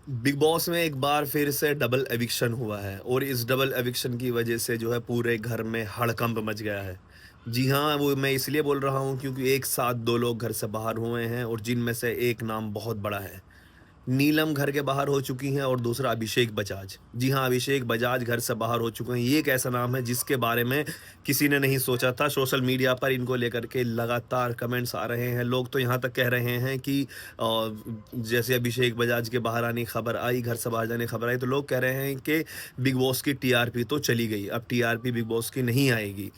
Big boss में एक बार फिर से डबल एविक्शन हुआ है और इस डबल एविक्शन की वजह से जो है पूरे घर में हड़कंप मच गया है। जी हाँ, वो मैं इसलिए बोल रहा हूँ क्योंकि एक साथ 2 लोग घर से बाहर हुए हैं और जिनमें से एक नाम बहुत बड़ा है। नीलम घर के बाहर हो चुकी हैं और दूसरा अभिषेक बजाज। जी हाँ, अभिषेक बजाज घर से बाहर हो चुके हैं। ये एक ऐसा नाम है जिसके बारे में किसी ने नहीं सोचा था। सोशल मीडिया पर इनको लेकर के लगातार कमेंट्स आ रहे हैं। लोग तो यहाँ तक कह रहे हैं कि जैसे अभिषेक बजाज के बाहर आने की खबर आई, घर से बाहर जाने की खबर आई, तो लोग कह रहे हैं कि बिग बॉस की टीआरपी तो चली गई। अब टीआरपी बिग बॉस की नहीं आएगी।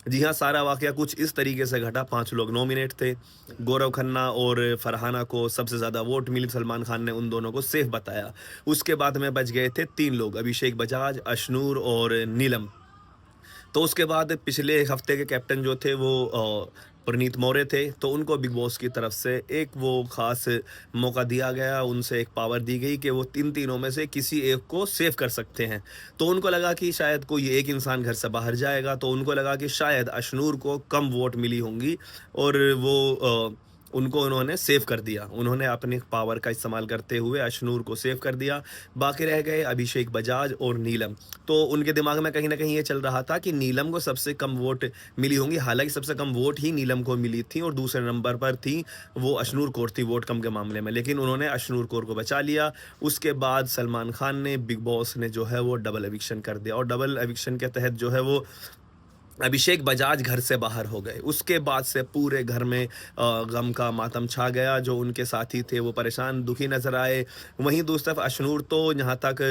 जी हाँ, सारा वाक़या कुछ इस तरीके से घटा। 5 लोग नॉमिनेट थे। गौरव खन्ना और फरहाना को सबसे ज़्यादा वोट मिली। सलमान खान ने उन दोनों को सेफ बताया। उसके बाद में बच गए थे 3 लोग, अभिषेक बजाज, अशनूर और नीलम। तो उसके बाद पिछले एक हफ्ते के कैप्टन जो थे वो प्रनीत मौर्य थे, तो उनको बिग बॉस की तरफ से एक वो ख़ास मौका दिया गया, उनसे एक पावर दी गई कि वो तीनों में से किसी एक को सेव कर सकते हैं। तो उनको लगा कि शायद कोई एक इंसान घर से बाहर जाएगा, तो उनको लगा कि शायद अशनूर को कम वोट मिली होंगी और वो उनको उन्होंने सेव कर दिया। उन्होंने अपनी पावर का इस्तेमाल करते हुए अशनूर को सेव कर दिया। बाकी रह गए अभिषेक बजाज और नीलम। तो उनके दिमाग में कहीं न कहीं ये चल रहा था कि नीलम को सबसे कम वोट मिली होंगी, हालाँकि सबसे कम वोट ही नीलम को मिली थी और दूसरे नंबर पर थी वो अशनूर कौर थी वोट कम के मामले में, लेकिन उन्होंने अशनूर कौर को बचा लिया। उसके बाद सलमान खान ने, बिग बॉस ने जो है वो डबल एविक्शन कर दिया और डबल एविक्शन के तहत जो है वो अभिषेक बजाज घर से बाहर हो गए। उसके बाद से पूरे घर में गम का मातम छा गया। जो उनके साथी थे वो परेशान, दुखी नज़र आए। वहीं दूसरी तरफ अशनूर तो यहाँ तक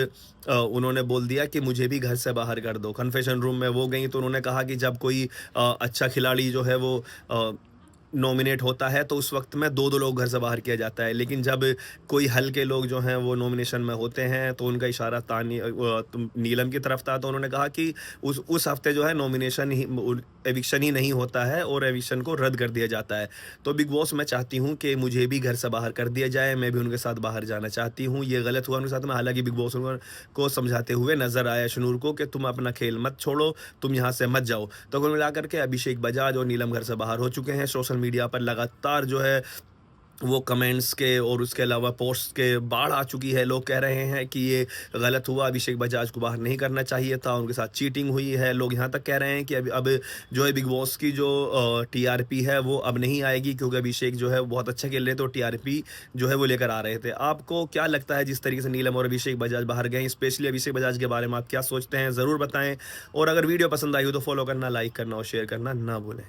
उन्होंने बोल दिया कि मुझे भी घर से बाहर कर दो। कन्फेशन रूम में वो गईं तो उन्होंने कहा कि जब कोई अच्छा खिलाड़ी जो है वो अ, नॉमिनेट होता है तो उस वक़्त में 2-2 लोग घर से बाहर किया जाता है। लेकिन जब कोई हल्के लोग जो हैं वो नॉमिनेशन में होते हैं तो उनका इशारा नीलम की तरफ था, तो उन्होंने कहा कि उस हफ्ते जो है नॉमिनेशन ही एविक्शन ही नहीं होता है और एविक्शन को रद्द कर दिया जाता है। तो बिग बॉस, मैं चाहती हूँ कि मुझे भी घर से बाहर कर दिया जाए, मैं भी उनके साथ बाहर जाना चाहती हूँ। ये गलत हुआ उनके साथ में, हालाँकि बिग बॉस उनको को समझाते हुए नज़र आया शनुर को कि तुम अपना खेल मत छोड़ो, तुम यहाँ से मत जाओ। तो कुल मिलाकर के अभिषेक बजाज और नीलम घर से बाहर हो चुके हैं। सोशल मीडिया पर लगातार जो है वो कमेंट्स के और उसके अलावा पोस्ट्स के बाढ़ आ चुकी है। लोग कह रहे हैं कि ये गलत हुआ, अभिषेक बजाज को बाहर नहीं करना चाहिए था, उनके साथ चीटिंग हुई है। लोग यहाँ तक कह रहे हैं कि अब जो है बिग बॉस की जो टीआरपी है वो अब नहीं आएगी, क्योंकि अभिषेक जो है वो बहुत अच्छा खेल रहे थे और टीआरपी जो है वो लेकर आ रहे थे। आपको क्या लगता है जिस तरीके से नीलम और अभिषेक बजाज बाहर गए, स्पेशली अभिषेक बजाज के बारे में आप क्या सोचते हैं? ज़रूर बताएँ और अगर वीडियो पसंद आई हो तो फॉलो करना, लाइक करना और शेयर करना ना भूलें।